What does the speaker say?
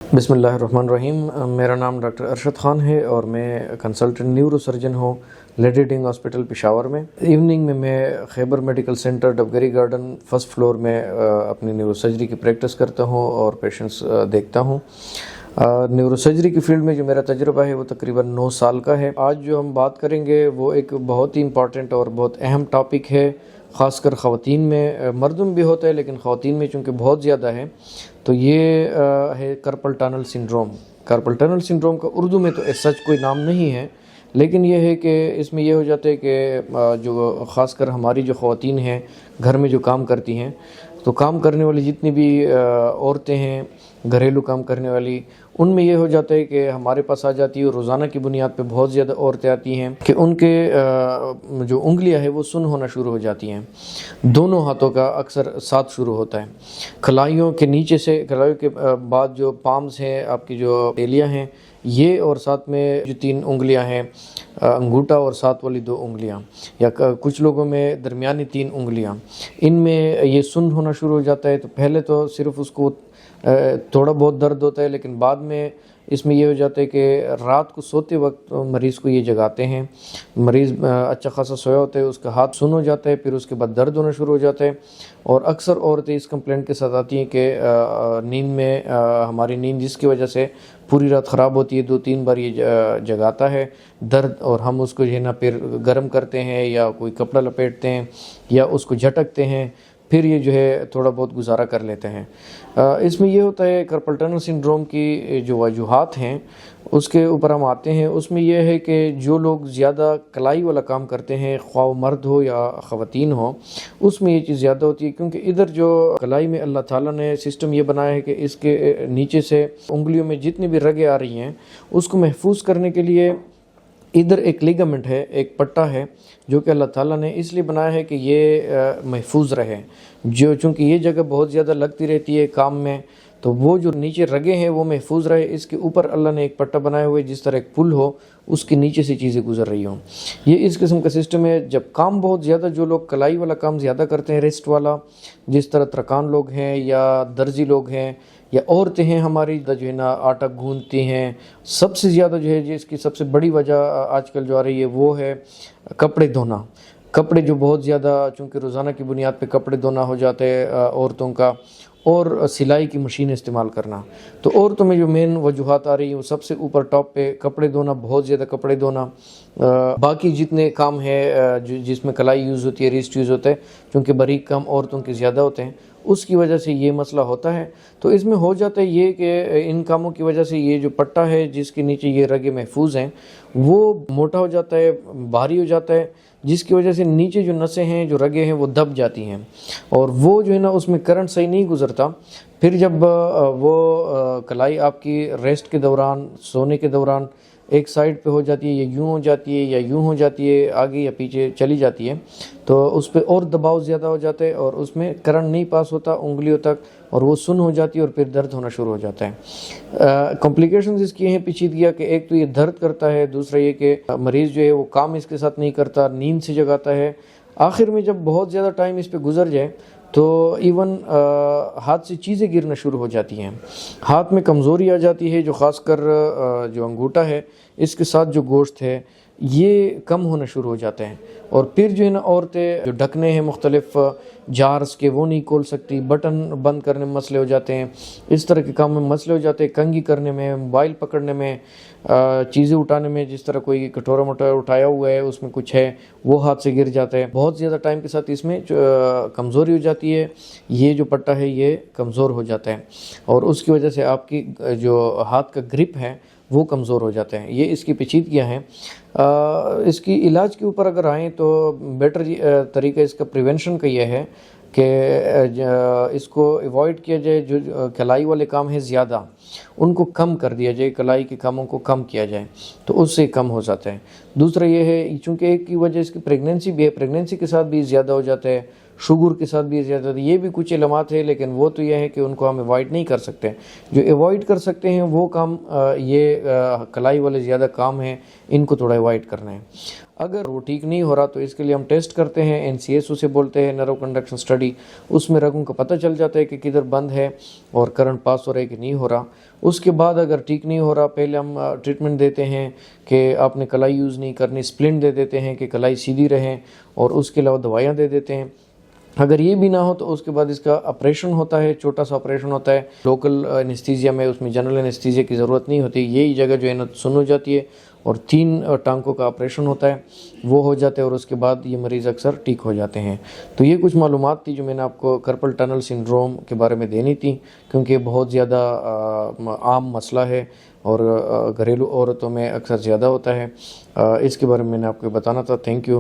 बिस्मिल्लाहिर्रहमानिर्रहीम। मेरा नाम डॉक्टर अरशद ख़ान है और मैं कंसल्टेंट न्यूरो सर्जन हूँ लेडी हॉस्पिटल पेशावर में। इवनिंग में मैं Khyber medical centre Dabgari garden first floor में अपनी न्यूरो सर्जरी की प्रैक्टिस करता हूँ और पेशेंट्स देखता हूँ। न्यूरो सर्जरी की फील्ड में जो मेरा तजुर्बा है वो तकरीबन 9 साल का है। आज जो हम बात करेंगे वो एक बहुत ही इम्पॉर्टेंट और बहुत अहम टॉपिक है, ख़ासकर ख़वातीन में। मर्दों में भी होता है लेकिन ख़वातीन में चूँकि बहुत ज़्यादा है तो ये है carpal tunnel syndrome. Carpal tunnel syndrome का उर्दू में तो सच कोई नाम नहीं है, लेकिन यह है कि इसमें यह हो जाता है कि जो ख़ासकर हमारी जो ख़वातीन हैं घर में जो काम करती हैं, तो काम करने वाली जितनी भी औरतें हैं घरेलू काम करने वाली, उनमें यह हो जाता है कि हमारे पास आ जाती है और रोज़ाना की बुनियाद पे बहुत ज़्यादा औरतें आती हैं कि उनके जो उंगलियां हैं वो सुन्न होना शुरू हो जाती हैं। दोनों हाथों का अक्सर साथ शुरू होता है, कलाइयों के नीचे से, कलाइयों के बाद जो पाम्स हैं, आपकी जो एलियां हैं ये, और साथ में जो 3 उंगलियां हैं, अंगूठा और साथ वाली 2 उंगलियां, या कुछ लोगों में दरमियानी 3 उंगलियां, इनमें ये सुन्न होना शुरू हो जाता है। तो पहले तो सिर्फ उसको थोड़ा बहुत दर्द होता है, लेकिन बाद में इसमें ये हो जाता है कि रात को सोते वक्त मरीज़ को ये जगाते हैं। मरीज़ अच्छा खासा सोया होता है, उसका हाथ सुन्न हो जाता है, फिर उसके बाद दर्द होना शुरू हो जाता है। और अक्सर औरतें इस कंप्लेंट के साथ आती हैं कि नींद में हमारी नींद जिसकी वजह से पूरी रात ख़राब होती है, 2-3 बार ये जगाता है दर्द, और हम उसको जो है ना फिर गर्म करते हैं या कोई कपड़ा लपेटते हैं या उसको झटकते हैं, फिर ये जो है थोड़ा बहुत गुजारा कर लेते हैं। इसमें ये होता है कार्पल टनल सिंड्रोम की जो वजूहात हैं उसके ऊपर हम आते हैं। उसमें यह है कि जो लोग ज़्यादा कलाई वाला काम करते हैं, ख्वाह वो मर्द हो या ख़वातीन हो, उसमें ये चीज़ ज़्यादा होती है, क्योंकि इधर जो कलाई में अल्लाह ताला ने सिस्टम ये बनाया है कि इसके नीचे से उंगलियों में जितनी भी रगें आ रही हैं उसको महफूज करने के लिए इधर एक लिगामेंट है, एक पट्टा है जो कि अल्लाह ताला ने इसलिए बनाया है कि ये महफूज रहे। जो चूँकि ये जगह बहुत ज़्यादा लगती रहती है काम में, तो वो जो नीचे रगे हैं वो महफूज रहे, इसके ऊपर अल्लाह ने एक पट्टा बनाया हुआ है, जिस तरह एक पुल हो उसके नीचे से चीज़ें गुजर रही हों। ये इस किस्म का सिस्टम है। जब काम बहुत ज़्यादा, जो लोग कलाई वाला काम ज़्यादा करते हैं, रेस्ट वाला, जिस तरह तरकान लोग हैं या दर्जी लोग हैं या औरतें हैं हमारी जो है ना आटा गूंथती हैं, सबसे ज़्यादा जो है जिसकी सबसे बड़ी वजह आजकल जो आ रही है वो है कपड़े धोना। कपड़े जो बहुत ज़्यादा, चूँकि रोज़ाना की बुनियाद पे कपड़े धोना हो जाते हैं औरतों का, और सिलाई की मशीन इस्तेमाल करना। तो औरतों में जो मेन वजूहात आ रही है वो सबसे ऊपर टॉप पे कपड़े धोना, बहुत ज़्यादा कपड़े धोना। बाकी जितने काम है जिसमें कलाई यूज़ होती है, रिस्ट यूज़ होता है, क्योंकि बारीक काम औरतों के ज़्यादा होते हैं, उसकी वजह से ये मसला होता है। तो इसमें हो जाता है ये कि इन कामों की वजह से ये जो पट्टा है जिसके नीचे ये रगे महफूज हैं वो मोटा हो जाता है, भारी हो जाता है, जिसकी वजह से नीचे जो नसें हैं, जो रगे हैं, वो दब जाती हैं और वो जो है ना उसमें करंट सही नहीं गुजरता। फिर जब वो कलाई आपकी रेस्ट के दौरान, सोने के दौरान एक साइड पे हो जाती है, या यूँ हो जाती है या यूँ हो जाती है, आगे या पीछे चली जाती है, तो उस पर और दबाव ज़्यादा हो जाता है और उसमें करंट नहीं पास होता उंगलियों तक, और वो सुन्न हो जाती है और फिर दर्द होना शुरू हो जाता है। कॉम्प्लिकेशंस इसकी हैं पेचीदगियाँ कि एक तो ये दर्द करता है, दूसरा ये कि मरीज़ जो है वो काम इसके साथ नहीं करता, नींद से जगाता है। आखिर में जब बहुत ज़्यादा टाइम इस पर गुजर जाए तो इवन हाथ से चीज़ें गिरना शुरू हो जाती हैं, हाथ में कमज़ोरी आ जाती है, जो ख़ासकर जो अंगूठा है इसके साथ जो गोश्त है ये कम होना शुरू हो जाते हैं। और फिर जो है ना औरतें जो ढकने हैं मुख्तलिफ जार्स के वो नहीं खोल सकती, बटन बंद करने में मसले हो जाते हैं, इस तरह के काम में मसले हो जाते हैं, कंघी करने में, मोबाइल पकड़ने में, चीज़ें उठाने में, जिस तरह कोई कटोरा मोटा उठाया हुआ है उसमें कुछ है वो हाथ से गिर जाता है। बहुत ज़्यादा टाइम के साथ इसमें कमज़ोरी हो जाती है, ये जो पट्टा है ये कमज़ोर हो जाता है और उसकी वजह से आपकी जो हाथ का ग्रिप है वो कमज़ोर हो जाते हैं। ये इसकी पेचीदगियाँ हैं। इसकी इलाज के ऊपर अगर आएँ तो बेटर तरीका इसका प्रिवेंशन का ये है कि इसको अवॉइड किया जाए। जो कलाई वाले काम है ज़्यादा उनको कम कर दिया जाए, कलाई के कामों को कम किया जाए तो उससे कम हो जाता है। दूसरा ये है, चूँकि एक की वजह इसकी प्रेगनेंसी भी है, प्रेगनेंसी के साथ भी ज़्यादा हो जाता है, शुगर के साथ भी ज़्यादा, ये भी कुछ इलामात है, लेकिन वो तो ये है कि उनको हम अवॉइड नहीं कर सकते। जो अवॉइड कर सकते हैं वो काम ये कलाई वाले ज़्यादा काम हैं, इनको थोड़ा अवॉइड करना है। अगर वो ठीक नहीं हो रहा तो इसके लिए हम टेस्ट करते हैं, NCS उसे बोलते हैं, नर्व कंडक्शन स्टडी। उसमें रगों का पता चल जाता है कि किधर बंद है और करंट पास हो रहा है कि नहीं हो रहा। उसके बाद अगर ठीक नहीं हो रहा, पहले हम ट्रीटमेंट देते हैं कि आपने कलाई यूज़ नहीं करनी, स्प्लिंट दे देते हैं कि कलाई सीधी रहें, और उसके अलावा दवाइयाँ दे देते हैं। अगर ये भी ना हो तो उसके बाद इसका ऑपरेशन होता है, छोटा सा ऑपरेशन होता है लोकल एनेस्थीसिया में, उसमें जनरल एनेस्थीसिया की ज़रूरत नहीं होती। यही जगह जो है ना सुन हो जाती है, और 3 टांकों का ऑपरेशन होता है, वो हो जाता है, और उसके बाद ये मरीज़ अक्सर ठीक हो जाते हैं। तो ये कुछ मालूमात थी जो मैंने आपको कार्पल टनल सिंड्रोम के बारे में देनी थी, क्योंकि बहुत ज़्यादा आम मसला है और घरेलू औरतों में अक्सर ज़्यादा होता है। इसके बारे में मैंने आपको बताना था। Thank you.